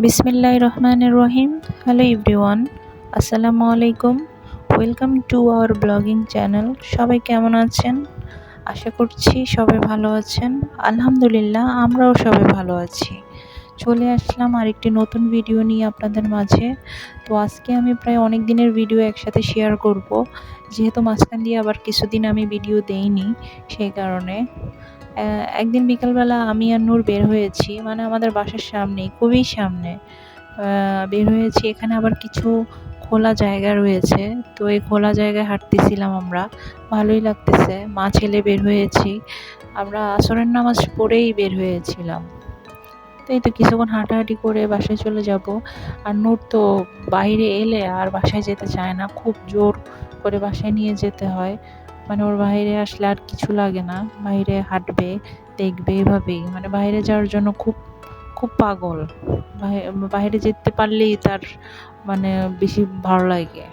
বিসমিল্লাহির রহমানির রহিম। Hello everyone, আসসালামু আলাইকুম। Welcome to our blogging channel. সবাই কেমন আছেন? আশা করছি সবাই ভালো আছেন। আলহামদুলিল্লাহ, আমরাও সবাই ভালো আছি। চলে আসলাম আরেকটি নতুন ভিডিও নিয়ে আপনাদের মাঝে। তো আজকে আমি প্রায় অনেক দিনের ভিডিও একসাথে শেয়ার করব, যেহেতু মাঝখান দিয়ে আবার কিছুদিন আমি ভিডিও দেইনি, সেই কারণে একদিন বিকালবেলা আমি আর নূর বের হয়েছি, মানে আমাদের বাসার সামনেই, খুবই সামনে বের হয়েছি। এখানে আবার কিছু খোলা জায়গা রয়েছে, তো এই খোলা জায়গায় হাঁটতেছিলাম আমরা, ভালোই লাগতেছে। মা ছেলে বের হয়েছি, আমরা আসরের নামাজ পড়েই বের হয়েছিলাম। তো এই তো কিছুক্ষণ হাঁটাহাঁটি করে বাসায় চলে যাব। আর নূর তো বাইরে এলে আর বাসায় যেতে চায় না, খুব জোর করে বাসায় নিয়ে যেতে হয়। মানে ওর বাইরে আসলে আর কিছু লাগে না, বাইরে হাঁটবে, দেখবে, এভাবেই মানে বাইরে যাওয়ার জন্য খুব খুব পাগল। বাইরে যেতে পারলেই তার মানে বেশি ভালো লাগে।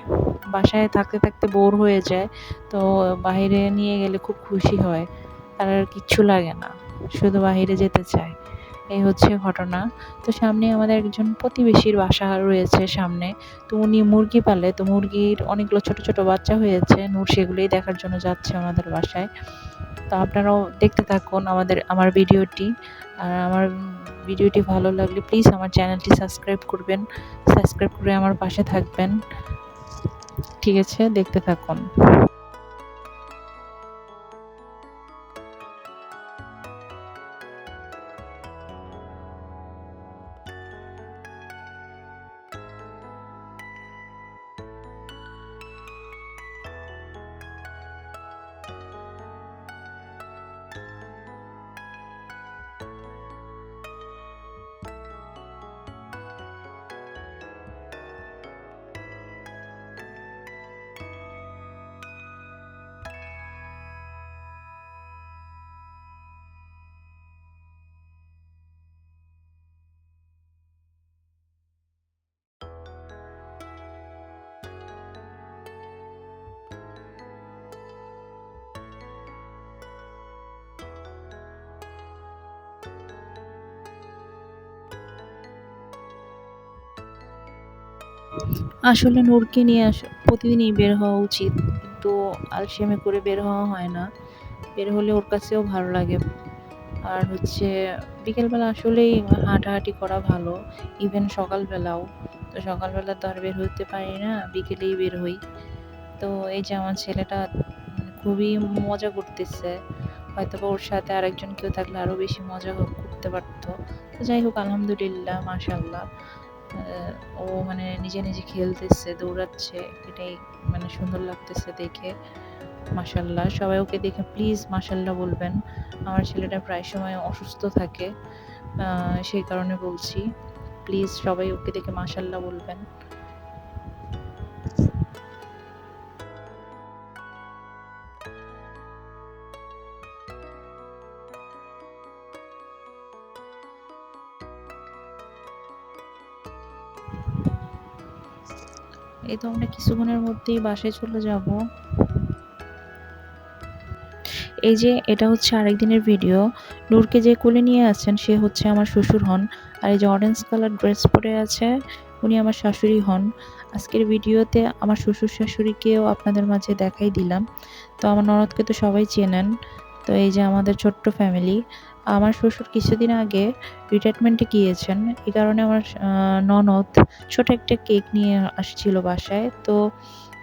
বাসায় থাকতে থাকতে বোর হয়ে যায়, তো বাইরে নিয়ে গেলে খুব খুশি হয়। তার আর কিচ্ছু লাগে না, শুধু বাইরে যেতে চায়। এই হচ্ছে ঘটনা। তো সামনে আমাদের একজন প্রতিবেশীর বাসা রয়েছে সামনে। তো উনি মুরগি পালে, তো মুরগির অনেকগুলো ছোট ছোট বাচ্চা হয়েছে। নূর সেগুলোই দেখার জন্য যাচ্ছে আমাদের বাসায়। তো আপনারাও দেখতে থাকুন আমার ভিডিওটি। আর আমার ভিডিওটি ভালো লাগলে প্লিজ আমার চ্যানেলটি সাবস্ক্রাইব করবেন, সাবস্ক্রাইব করে আমার পাশে থাকবেন। ঠিক আছে, দেখতে থাকুন। আসলে নূরকে নিয়ে প্রতিদিনই বের হওয়া উচিত, কিন্তু আলসেমি করে বের হওয়া হয় না। বের হলে ওর কাছেও ভালো লাগে। আর হচ্ছে বিকেলবেলা আসলেই হাঁটাহাঁটি করা ভালো, ইভেন সকালবেলাও। তো সকালবেলা তো আর বের হতে পারি না, বিকেলেই বের হই। তো এই যে আমার ছেলেটা খুবই মজা করতেছে, হয়তোবা ওর সাথে আরেকজন কেউ থাকলে আরো বেশি মজা করতে পারতো। তো যাই হোক, আলহামদুলিল্লাহ, মাশাআল্লাহ। ও মানে নিজে নিজে খেলতেছে, দৌড়াচ্ছে, এটাই মানে সুন্দর লাগতেছে দেখে। মাশাআল্লাহ, সবাই ওকে দেখে প্লিজ মাশাআল্লাহ বলবেন। আমার ছেলেটা প্রায় সময় অসুস্থ থাকে, সেই কারণে বলছি, প্লিজ সবাই ওকে দেখে মাশাআল্লাহ বলবেন। এই তো আমরা কিছুক্ষণের মধ্যেই বাসায় চলে যাব। এই যে এটা হচ্ছে আরেকদিনের ভিডিও। নূরকে যে কোলে নিয়ে আছেন সে হচ্ছে আমার শ্বশুর হন, আর এই যে অরেঞ্জ কালার ড্রেস পরে আছে উনি আমার শাশুড়ি হন। আজকের ভিডিওতে আমার শ্বশুর শাশুড়িকেও আপনাদের মাঝে দেখাই দিলাম। তো আমার ননদকে তো সবাই চেনেন। তো এই যে আমাদের ছোট্ট ফ্যামিলি। আমার শ্বশুর কিছুদিন আগে রিটায়ারমেন্টে গিয়েছেন, এই কারণে আমার ননদ ছোট একটা কেক নিয়ে আসছিল বাসায়। তো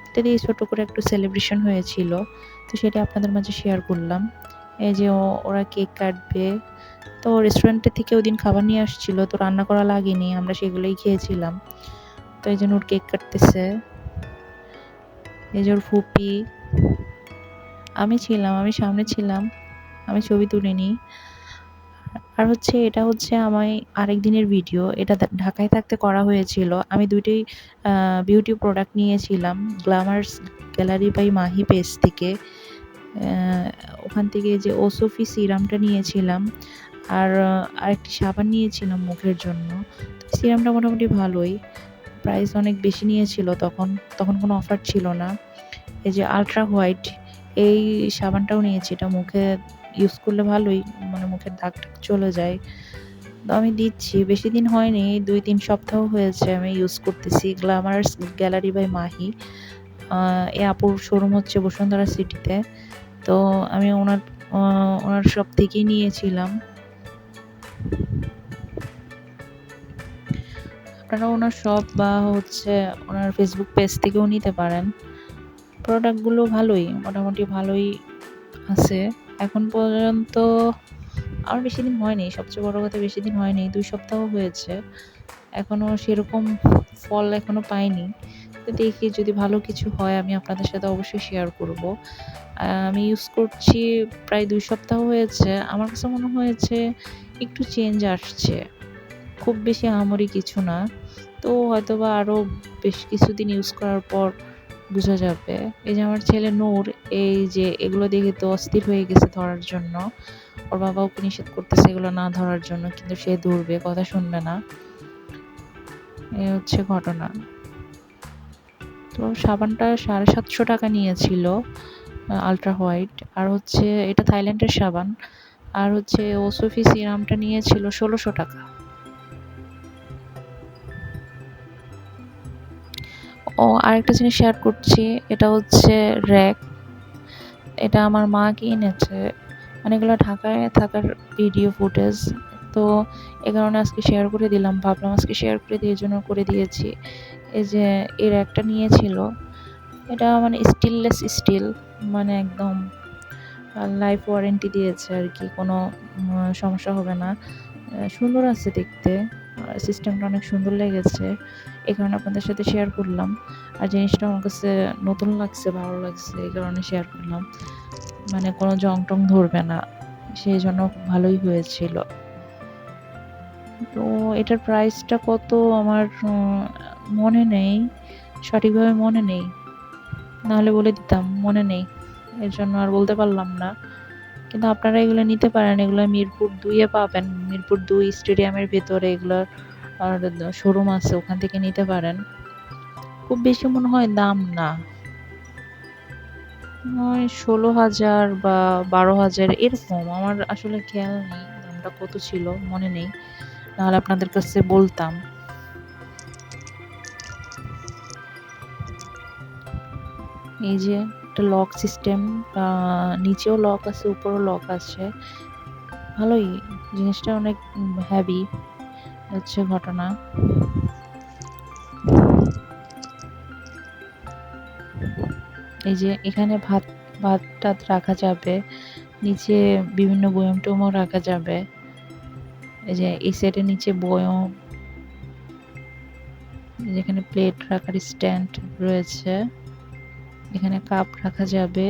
এটা দিয়ে ছোট করে একটু সেলিব্রেশন হয়েছিল, তো সেটা আপনাদের মাঝে শেয়ার করলাম। এই যে ওরা কেক কাটবে। তো রেস্টুরেন্টের থেকে ওদিন খাবার নিয়ে আসছিল, তো রান্না করা লাগেনি, আমরা সেগুলোই খেয়েছিলাম। তো এই জন্য ওর কেক কাটতেছে। এই যে ওর ফুপি, আমি ছিলাম, আমি সামনে ছিলাম, আমি ছবি তুলিনি। আর হচ্ছে এটা হচ্ছে আমার আরেক দিনের ভিডিও, এটা ঢাকায় থাকতে করা হয়েছিল। আমি দুইটাই বিউটি প্রোডাক্ট নিয়েছিলাম glamorous gallery by Mahi page থেকে। ওখান থেকে যে ওসোফি সিরামটা নিয়েছিলাম, আর আরেকটি সাবান নিয়েছিলাম মুখের জন্য। তো সিরামটা মোটামুটি ভালোই, প্রাইস অনেক বেশি নিয়েছিল তখন, তখন কোনো অফার ছিল না। এই যে আলট্রা হোয়াইট এই সাবানটাও নিয়েছি, এটা মুখে ইউজ করলে ভালোই, মানে মুখের দাগ টাগ চলে যায়, তো আমি দিচ্ছি, বেশি দিন হয়নি, 2-3 সপ্তাহ হয়েছে আমি ইউজ করতেছি গ্ল্যামারাস গ্যালারি বাই মাহি। এই আপুর শোরুম হচ্ছে বসুন্ধরা সিটিতে। তো আমি ওনার শপ থেকেই নিয়েছিলাম। আপনারা ওনার শপ বা হচ্ছে ওনার ফেসবুক পেজ থেকেও নিতে পারেন। প্রোডাক্টগুলো ভালোই, মোটামুটি ভালোই আছে এখন পর্যন্ত। আর বেশি দিন হয়নি, সবচেয়ে বড় কথা বেশি দিন হয়নি, 2 সপ্তাহ হয়েছে। এখনো সেরকম ফল এখনো পাইনি। তো দেখি যদি ভালো কিছু হয় আমি আপনাদের সাথে অবশ্যই শেয়ার করব। আমি ইউজ করছি প্রায় 2 সপ্তাহ হয়েছে। আমার কাছে মনে হয়েছে একটু চেঞ্জ আসছে, খুব বেশি আহামরি কিছু না। তো হয়তোবা আরও বেশ কিছুদিন ইউজ করার পর বোঝা যাবে। এই যে আমার ছেলে নূর, এই যে এগুলো দেখে তো অস্থির হয়ে গেছে ধরার জন্য। ওর বাবা ওকে নিষেধ করতেছে এগুলো না ধরার জন্য, কিন্তু সে ধরবে, কথা শুনবে না। এই হচ্ছে ঘটনা। তো সাবানটা 750 টাকা নিয়েছিল, আলট্রা হোয়াইট। আর হচ্ছে এটা থাইল্যান্ডের সাবান। আর হচ্ছে ওসফি সিরামটা নিয়েছিল 1600 টাকা। ও আরেকটা জিনিস শেয়ার করছি, এটা হচ্ছে র্যাক। এটা আমার মা কিনেছে, অনেকগুলো ঢাকায় থাকার ভিডিও ফুটেজ। তো এ কারণে আজকে শেয়ার করে দিলাম, ভাবলাম আজকে শেয়ার করে দিয়ে জন্য করে দিয়েছি। এই যে এর একটা নিয়েছিল, এটা মানে স্টিললেস স্টিল, মানে একদম লাইফ ওয়ারেন্টি দিয়েছে আর কি, কোনো সমস্যা হবে না। সুন্দর আছে দেখতে, সিস্টেমটা অনেক সুন্দর লেগেছে, এই কারণে আপনাদের সাথে শেয়ার করলাম। আর জিনিসটা আমার কাছে নতুন লাগছে, ভালো লাগছে, এই কারণে শেয়ার করলাম। মানে কোনো জং টং ধরবে না, সেই জন্য ভালোই হয়েছিল। তো এটার প্রাইসটা কত আমার মনে নেই, সঠিকভাবে মনে নেই, নাহলে বলে দিতাম, মনে নেই, এর জন্য আর বলতে পারলাম না। কিন্তু আপনারা এগুলো নিতে পারেন, এগুলো মিরপুর 2-এ পাবেন। মিরপুর 2 স্টেডিয়ামের ভেতরে এগুলোর শোরুম আছে, ওখান থেকে নিতে পারেন। খুব বেশি মনে হয় দাম না, ওই 16,000 বা 12,000 এরকম। আমার আসলে খেয়াল নেই দামটা কত ছিল, মনে নেই, নাহলে আপনাদের কাছে বলতাম। এই যে একটা লক সিস্টেম, নিচেও লক আছে, উপরেও লক আছে, ভালোই জিনিসটা, অনেক হেভি হচ্ছে ঘটনা। এই যে এখানে ভাত টাত রাখা যাবে, নিচে বিভিন্ন বয়ম টমও রাখা যাবে। এই যে এই সেটের নিচে বয়ম, যেখানে প্লেট রাখার স্ট্যান্ড রয়েছে, এখানে কাপ রাখা যাবে,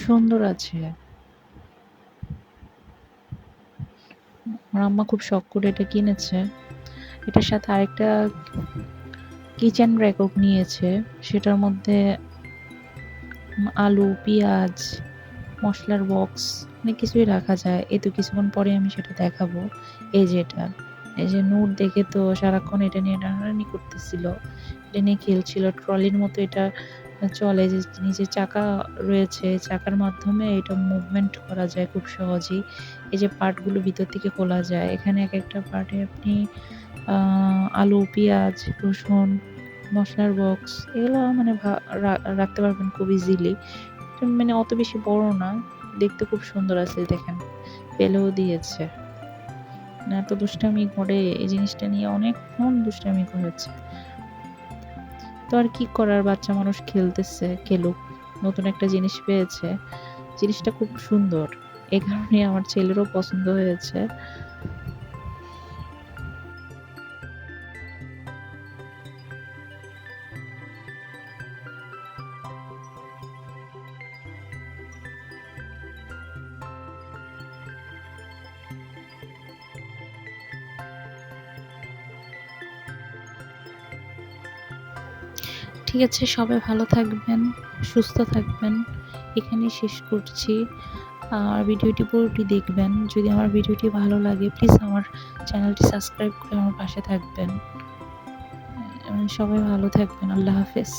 সুন্দর আছে। আমার আম্মা খুব শখ করে এটা কিনেছে। এটার সাথে আরেকটা কিচেন র্যাকক নিয়েছে, সেটার মধ্যে আলু, পেঁয়াজ, মশলার বক্স, অনেক কিছুই রাখা যায়। এই তো কিছুক্ষণ পরে আমি সেটা দেখাবো। এই যে এটা, এই যে নূর দেখে তো সারাক্ষণ এটা নিয়ে টানাটানি করতেছিল, এটা নিয়ে খেলছিল। ট্রলির মতো এটা চলে, যে নিচে চাকা রয়েছে, চাকার মাধ্যমে এটা মুভমেন্ট করা যায় খুব সহজেই। এই যে পার্টগুলো ভিতর থেকে খোলা যায়, এখানে এক একটা পার্টে আপনি আলু, পেঁয়াজ, রসুন, মশলার বক্স এগুলো মানে রাখতে পারবেন খুব ইজিলি। মানে অত বেশি বড় না, দেখতে খুব সুন্দর আছে, দেখেন পেলেও দিয়েছে না। এত দুষ্টামি করে, এই জিনিসটা নিয়ে অনেকক্ষণ দুষ্টামি করেছে। তো আর কি করার, বাচ্চা মানুষ খেলতেছে, খেলুক, নতুন একটা জিনিস পেয়েছে, জিনিসটা খুব সুন্দর, এই কারণে আমার ছেলেরও পছন্দ হয়েছে। ঠিক আছে, সবাই ভালো থাকবেন, সুস্থ থাকবেন, এখানেই শেষ করছি। আর ভিডিওটি পুরোটি দেখবেন, যদি আমার ভিডিওটি ভালো লাগে প্লিজ আমার চ্যানেলটি সাবস্ক্রাইব করে আমার পাশে থাকবেন। সবাই ভালো থাকবেন, আল্লাহ হাফেজ।